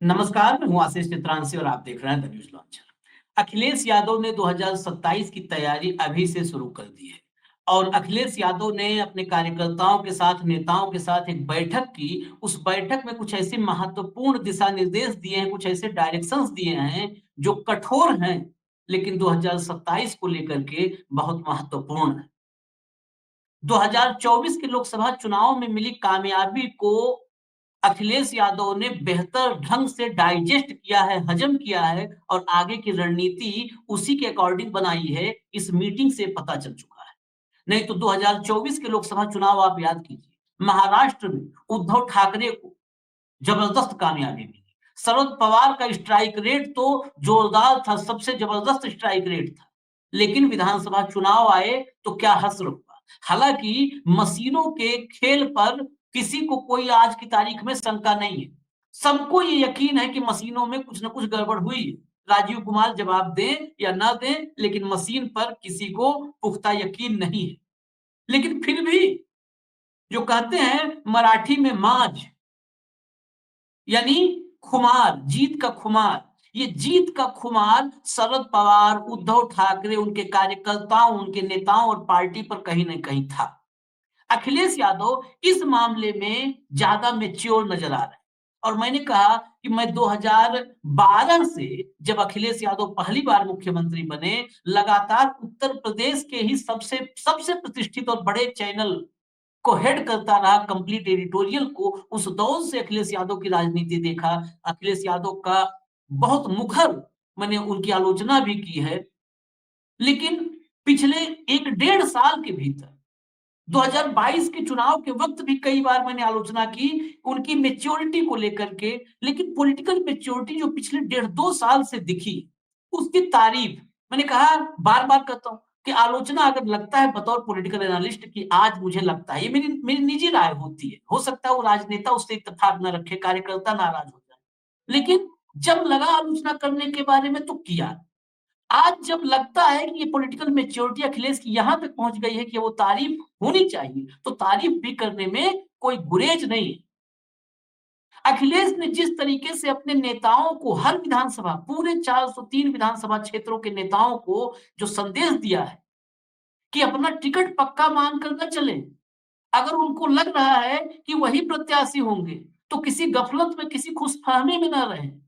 नमस्कार, मैं हूँ आशीष चित्रांशी और आप देख रहे हैं the news launcher. Akhilesh Yadav ने 2027 की तैयारी अभी से शुरू कर दी है और अखिलेश यादव ने अपने कार्यकर्ताओं के साथ, नेताओं के साथ एक बैठक की। उस बैठक में कुछ ऐसे महत्वपूर्ण दिशा निर्देश दिए हैं, कुछ ऐसे डायरेक्शंस दिए हैं जो कठोर हैं, लेकिन 2027 को लेकर के बहुत महत्वपूर्ण है। 2024 के लोकसभा चुनाव में मिली कामयाबी को अखिलेश यादव ने बेहतर ढंग से डाइजेस्ट किया है, हजम किया है और आगे की रणनीति उसी के अकॉर्डिंग बनाई है, इस मीटिंग से पता चल चुका है। नहीं तो 2024 के लोकसभा चुनाव आप याद कीजिए, महाराष्ट्र में उद्धव ठाकरे को जबरदस्त कामयाबी मिली। शरद पवार का स्ट्राइक रेट तो जोरदार था, सबसे जबरदस्त स्ट्राइक रेट था। लेकिन विधानसभा चुनाव आए तो क्या हश्र हुआ। हालांकि मशीनों के खेल पर किसी को कोई आज की तारीख में शंका नहीं है। सबको ये यकीन है कि मशीनों में कुछ न कुछ गड़बड़ हुई है। राजीव कुमार जवाब दें या ना दें, लेकिन मशीन पर किसी को पुख्ता यकीन नहीं है। लेकिन फिर भी जो कहते हैं मराठी में माज, यानी खुमार, जीत का खुमार। ये जीत का खुमार शरद पवार, उद्धव ठाकरे, उनके कार्यकर्ताओं, उनके नेताओं और पार्टी पर कहीं न कहीं था। अखिलेश यादव इस मामले में ज्यादा मैच्योर नजर आ रहे हैं और मैंने कहा कि मैं 2012 से जब अखिलेश यादव पहली बार मुख्यमंत्री बने, लगातार उत्तर प्रदेश के ही सबसे सबसे प्रतिष्ठित और बड़े चैनल को हेड करता रहा, कंप्लीट एडिटोरियल को। उस दौर से अखिलेश यादव की राजनीति देखा। अखिलेश यादव का बहुत मुखर मैंने उनकी आलोचना भी की है। लेकिन पिछले 1 डेढ़ साल के भीतर 2022 के चुनाव के वक्त भी कई बार मैंने आलोचना की उनकी मैच्योरिटी को लेकर के। लेकिन पॉलिटिकल मैच्योरिटी जो पिछले डेढ़ 2 साल से दिखी, उसकी तारीफ मैंने कहा, बार-बार कहता हूँ कि आलोचना अगर लगता है बतौर पॉलिटिकल एनालिस्ट कि आज मुझे लगता है, ये मेरी मेरी निजी राय होती है। हो सकता है वो राजनेता उससे इत्तेफाक न रखे, कार्यकर्ता नाराज हो जाए। लेकिन जब लगा आलोचना करने के बारे में तो किया। आज जब लगता है कि ये पॉलिटिकल मैच्योरिटी अखिलेश की यहां तक पहुंच गई है कि वो तारीफ होनी चाहिए, तो तारीफ भी करने में कोई गुरेज नहीं है। अखिलेश ने जिस तरीके से अपने नेताओं को हर विधानसभा, पूरे 403 विधानसभा क्षेत्रों के नेताओं को जो संदेश दिया है कि अपना टिकट पक्का मानकर न चले। अगर उनको लग रहा है कि वही प्रत्याशी होंगे, तो किसी गफलत में, किसी खुशफहमी में न रहें।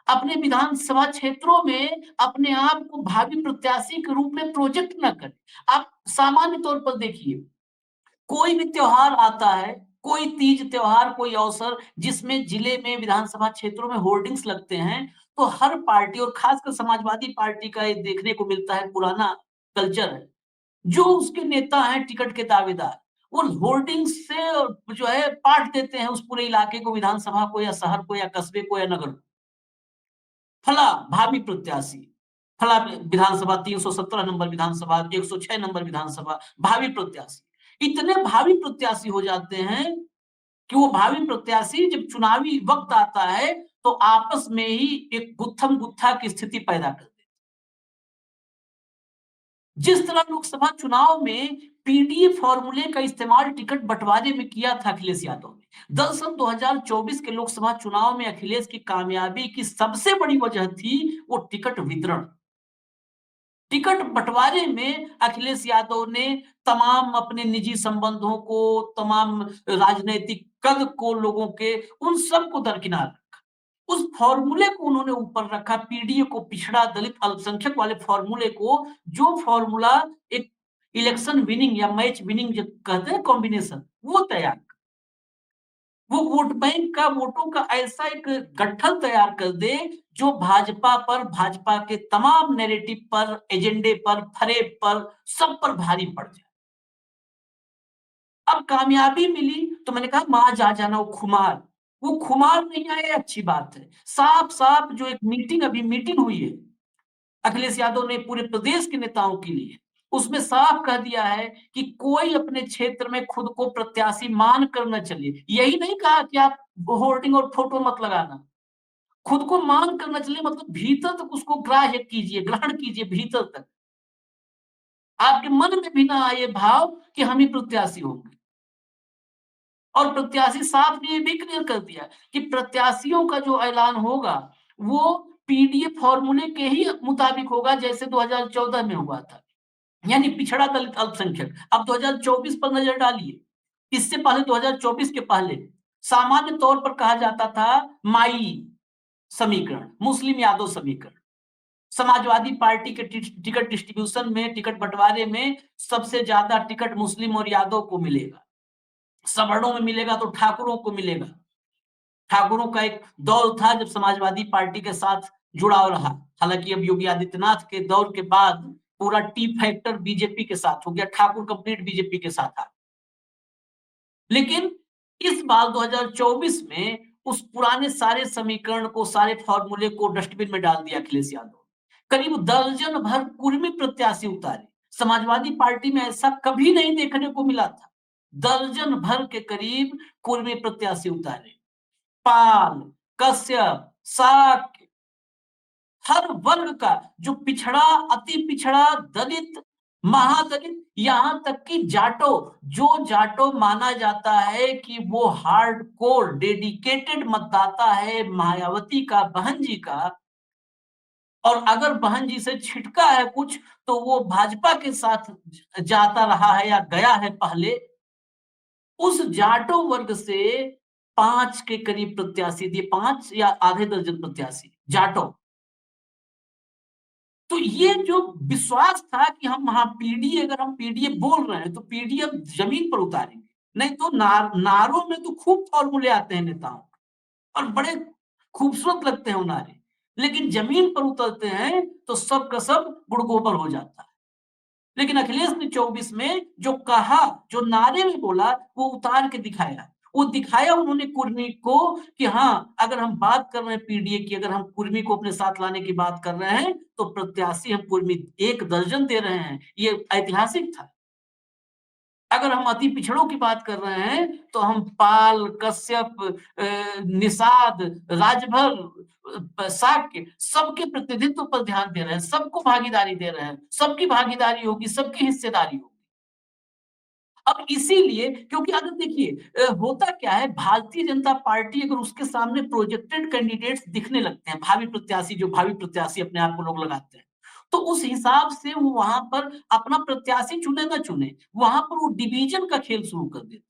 अपने विधानसभा क्षेत्रों में अपने आप को भावी प्रत्याशी के रूप में प्रोजेक्ट ना करें। आप सामान्य तौर पर देखिए, कोई भी त्योहार आता है, कोई तीज त्योहार, कोई अवसर जिसमें जिले में, विधानसभा क्षेत्रों में होर्डिंग्स लगते हैं, तो हर पार्टी और खासकर समाजवादी पार्टी का ये देखने को मिलता है, पुराना कल्चर है। जो उसके नेता हैं टिकट के दावेदार, वो होर्डिंग्स से जो है पाठ देते हैं उस पूरे इलाके को, विधानसभा को या शहर को या कस्बे को या नगर को। फला भावी प्रत्याशी, फला विधानसभा, 317 नंबर विधानसभा, 106 नंबर विधानसभा, भावी प्रत्याशी। इतने भावी प्रत्याशी हो जाते हैं कि वो भावी प्रत्याशी जब चुनावी वक्त आता है तो आपस में ही एक गुत्थम गुत्था की स्थिति पैदा कर देते। जिस तरह लोकसभा चुनाव में पीडीए फॉर्मूले का इस्तेमाल टिकट बंटवारे में किया था अखिलेश यादव ने, दरअसल 2024 के लोकसभा चुनाव में अखिलेश की कामयाबी की सबसे बड़ी वजह थी वो टिकट वितरण। टिकट बंटवारे में अखिलेश यादव ने तमाम अपने निजी संबंधों को, तमाम राजनैतिक कद को, लोगों के, उन सबको दरकिनार रखा। उस फॉर्मूले को उन्होंने ऊपर रखा, पीडीए को, पिछड़ा दलित अल्पसंख्यक वाले फॉर्मूले को, जो फॉर्मूला एक इलेक्शन विनिंग या मैच विनिंग जो कहते हैं कॉम्बिनेशन, वो तैयार। वो वोट बैंक का, वोटों का ऐसा एक गट्ठल तैयार कर दे जो भाजपा पर, भाजपा के तमाम नैरेटिव पर, एजेंडे पर, फरेब पर, सब पर भारी पड़ जाए। अब कामयाबी मिली तो मैंने कहा मां जा जाना वो खुमार, वो खुमार नहीं आए, अच्छी बात है। साफ साफ जो एक मीटिंग हुई है अखिलेश यादव ने पूरे प्रदेश के नेताओं के लिए, उसमें साफ कह दिया है कि कोई अपने क्षेत्र में खुद को प्रत्याशी मान कर न चले। यही नहीं कहा कि आप होर्डिंग और फोटो मत लगाना, खुद को मान कर न चले, मतलब भीतर तक उसको ग्राह्य कीजिए, ग्रहण कीजिए भीतर तक। आपके मन में भी ना आए भाव कि हम ही प्रत्याशी होंगे। और प्रत्याशी साथ में ये भी क्लियर कर दिया कि प्रत्याशियों का जो ऐलान होगा वो पीडीए फॉर्मूले के ही मुताबिक होगा जैसे 2014 में हुआ था, यानी पिछड़ा दलित अल्पसंख्यक। अब 2024 पर नजर डालिए, इससे पहले 2024 के पहले सामान्य तौर पर कहा जाता था माई समीकरण, मुस्लिम यादव समीकरण। समाजवादी पार्टी के टिकट डिस्ट्रीब्यूशन में, टिकट बंटवारे में सबसे ज्यादा टिकट मुस्लिम और यादव को मिलेगा, सवर्णों में मिलेगा तो ठाकुरों को मिलेगा। ठाकुरों का एक दौर था जब समाजवादी पार्टी के साथ जुड़ाव रहा, हालांकि अब योगी आदित्यनाथ के दौर के बाद पूरा टी फैक्टर बीजेपी के साथ हो गया, ठाकुर कंप्लीट बीजेपी के साथ आ। लेकिन इस बार 2024 में उस पुराने सारे समीकरण को, सारे फॉर्मूले को डस्टबिन में डाल दिया अखिलेश यादव। करीब दर्जन भर कुर्मी प्रत्याशी उतारे, समाजवादी पार्टी में ऐसा कभी नहीं देखने को मिला था। दर्जन भर के करीब कुर्मी प्रत्याशी उतारे, पाल, कश्यप, शाक्य, हर वर्ग का, जो पिछड़ा, अति पिछड़ा, दलित, महादलित, यहां तक कि जाटो, जो जाटो माना जाता है कि वो हार्डकोर डेडिकेटेड मतदाता है मायावती का, बहन जी का, और अगर बहन जी से छिटका है कुछ तो वो भाजपा के साथ जाता रहा है या गया है पहले, उस जाटो वर्ग से 5 के करीब प्रत्याशी दिए, 5 या आधे दर्जन प्रत्याशी जाटो। तो ये जो विश्वास था कि हम वहां पीडीए, अगर हम पीडीए बोल रहे हैं तो पीडीए जमीन पर उतारेंगे, नहीं तो नारों में तो खूब फॉर्मूले आते हैं नेताओं और बड़े खूबसूरत लगते हैं वो नारे, लेकिन जमीन पर उतरते हैं तो सब का सब गुड़गोबर हो जाता है। लेकिन अखिलेश ने 24 में जो कहा, जो नारे में बोला, वो उतार के दिखाया। वो दिखाया उन्होंने कुर्मी को कि हाँ, अगर हम बात कर रहे हैं पीडीए की, अगर हम कुर्मी को अपने साथ लाने की बात कर रहे हैं तो प्रत्याशी हम कुर्मी 1 दर्जन दे रहे हैं, ये ऐतिहासिक था। अगर हम अति पिछड़ों की बात कर रहे हैं तो हम पाल, कश्यप, निषाद, राजभर, शाक्य, सबके प्रतिनिधित्व पर ध्यान दे रहे हैं, सबको भागीदारी दे रहे हैं, सबकी भागीदारी होगी, सबकी हिस्सेदारी होगी। अब इसीलिए, क्योंकि अगर देखिए होता क्या है, भारतीय जनता पार्टी अगर उसके सामने प्रोजेक्टेड कैंडिडेट्स दिखने लगते हैं, भावी प्रत्याशी, जो भावी प्रत्याशी अपने आप को लोग लगाते हैं, तो उस हिसाब से वो वहां पर अपना प्रत्याशी चुने ना चुने, वहां पर वो डिवीजन का खेल शुरू कर देते हैं,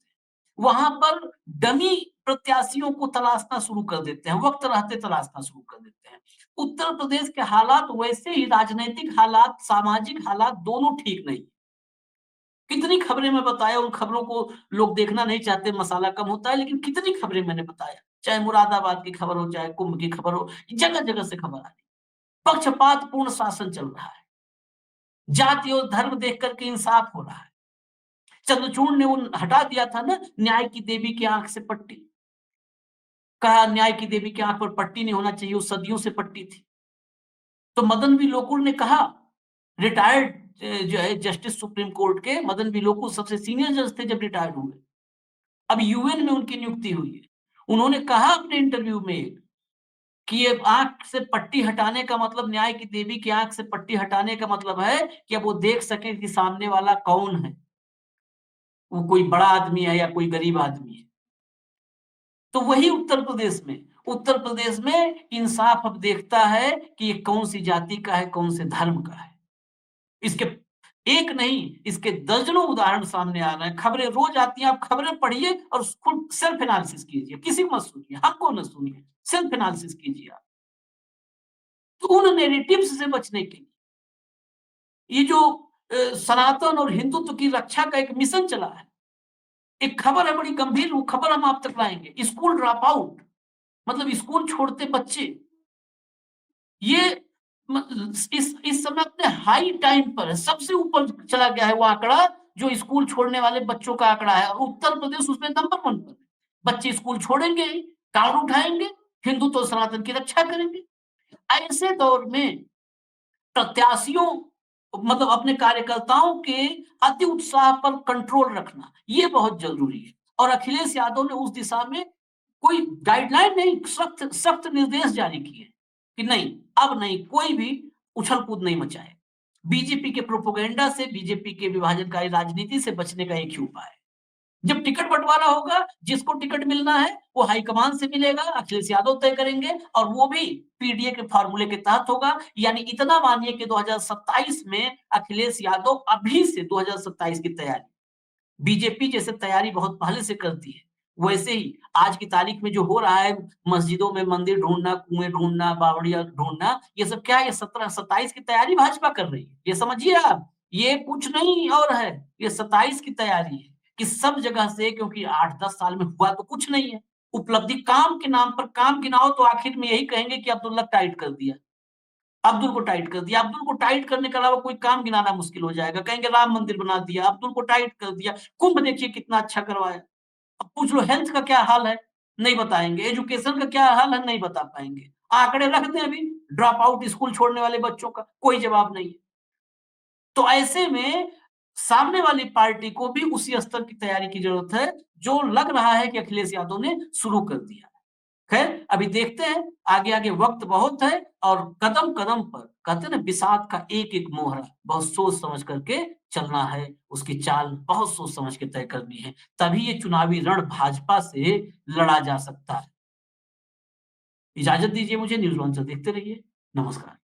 वहां पर डमी प्रत्याशियों को तलाशना शुरू कर देते हैं, वक्त रहते तलाशना शुरू कर देते हैं। उत्तर प्रदेश के हालात वैसे ही, राजनीतिक हालात, सामाजिक हालात दोनों ठीक नहीं। कितनी खबरें मैं बताया, उन खबरों को लोग देखना नहीं चाहते, मसाला कम होता है, लेकिन कितनी खबरें मैंने बताया, चाहे मुरादाबाद की खबर हो, चाहे कुंभ की खबर हो, जगह जगह से खबर आ रही। पक्षपात पूर्ण शासन चल रहा है, जाति और धर्म देख करके इंसाफ हो रहा है। चंद्रचूड़ ने उन हटा दिया था ना, न्याय की देवी की आंख से पट्टी, कहा न्याय की देवी की आंख पर पट्टी नहीं होना चाहिए, वो सदियों से पट्टी थी। तो मदन बी लोकुर ने कहा, रिटायर्ड जो है जस्टिस सुप्रीम कोर्ट के मदन बी लोकुर सबसे सीनियर जज थे जब रिटायर्ड हुए, अब यूएन में उनकी नियुक्ति हुई है। उन्होंने कहा अपने इंटरव्यू में कि ये आंख से पट्टी हटाने का मतलब, न्याय की देवी की आंख से पट्टी हटाने का मतलब है कि अब वो देख सके कि सामने वाला कौन है, वो कोई बड़ा आदमी है या कोई गरीब आदमी है। तो वही उत्तर प्रदेश में इंसाफ अब देखता है कि ये कौन सी जाति का है, कौन से धर्म का है। इसके एक नहीं, इसके दर्जनों उदाहरण सामने आ रहे हैं, खबरें रोज आती हैं, आप खबरें पढ़िए और खुद सेल्फ एनालिसिस कीजिए, किसी को मत सुनिए, हमको न सुनिए, सेल्फ एनालिसिस कीजिए आप। तो उन नेरेटिव्स से बचने के लिए ये जो सनातन और हिंदुत्व की रक्षा का एक मिशन चला है, एक खबर है बड़ी गंभीर, वो खबर हम आप तक लाएंगे। स्कूल ड्रॉप आउट मतलब स्कूल छोड़ते बच्चे, ये इस समय अपने हाई टाइम पर है, सबसे ऊपर चला गया है वो आंकड़ा, जो स्कूल छोड़ने वाले बच्चों का आंकड़ा है, और उत्तर प्रदेश उसमें नंबर 1 पर। बच्चे स्कूल छोड़ेंगे, कार्ड उठाएंगे, हिंदू तो सनातन की रक्षा करेंगे। ऐसे दौर में प्रत्याशियों, मतलब अपने कार्यकर्ताओं के अति उत्साह पर कंट्रोल रखना, ये बहुत जरूरी है। और अखिलेश यादव ने उस दिशा में कोई गाइडलाइन नहीं, सख्त सख्त निर्देश जारी किए कि नहीं, अब नहीं, कोई भी उछल कूद नहीं मचाए। बीजेपी के प्रोपोगेंडा से, बीजेपी के विभाजनकारी राजनीति से बचने का एक ही उपाय है। जब टिकट बँटवारा होगा, जिसको टिकट मिलना है, वो हाईकमान से मिलेगा, अखिलेश यादव तय करेंगे और वो भी पीडीए के फ़ॉर्मूले के तहत होगा। यानी इतना मानिए कि 2027 में अखिलेश यादव अभी से 2027 की तैयारी बीजेपी जैसे तैयारी बहुत पहले से करती है। वैसे ही आज की तारीख में जो हो रहा है, मस्जिदों में मंदिर ढूँढना, कुएँ ढूँढना, बावड़िया ढूँढना, ये सब क्या है? ये 17-27 की तैयारी भाजपा कर रही है। ये समझिए आप, ये कुछ नहीं और है, ये 27 की तैयारी है कि सब जगह से क्योंकि 8-10 साल में हुआ तो कुछ नहीं है। उपलब्धि काम के नाम पर काम गिनाओ तो आखिर में यही कहेंगे कि अब्दुल्ला टाइट कर दिया। अब्दुल को टाइट कर दिया। अब्दुल को टाइट करने के अलावा कोई काम गिनाना मुश्किल हो जाएगा। कहेंगे राम मंदिर बना दिया, अब्दुल को टाइट कर दिया, कुंभ देखिए कितना अच्छा करवाया। अब पूछ लो हेल्थ का क्या हाल है? नहीं बताएँगे। एजुकेशन का क्या हाल है? नहीं बता पाएँगे। आंकड़े रख दें अभी, ड्रॉप आउट स्कूल छोड़ने वाले बच्चों का, कोई जवाब नहीं है। तो ऐसे में सामने वाली पार्टी को भी उसी स्तर की तैयारी की ज़रूरत है, जो लग रहा है कि अखिलेश यादव ने शुरू कर दिया। खैर, अभी देखते हैं, आगे-आगे वक़्त बहुत है और कदम-कदम पर कहते हैं ना विषाद का एक-एक मोहरा बहुत सोच समझ करके चलना है, उसकी चाल बहुत सोच समझ के तय करनी है, तभी ये चुनावी रण भाजपा से लड़ा जा सकता है। इजाज़त दीजिए मुझे न्यूज़ लॉन्चर देखते रहिए। नमस्कार।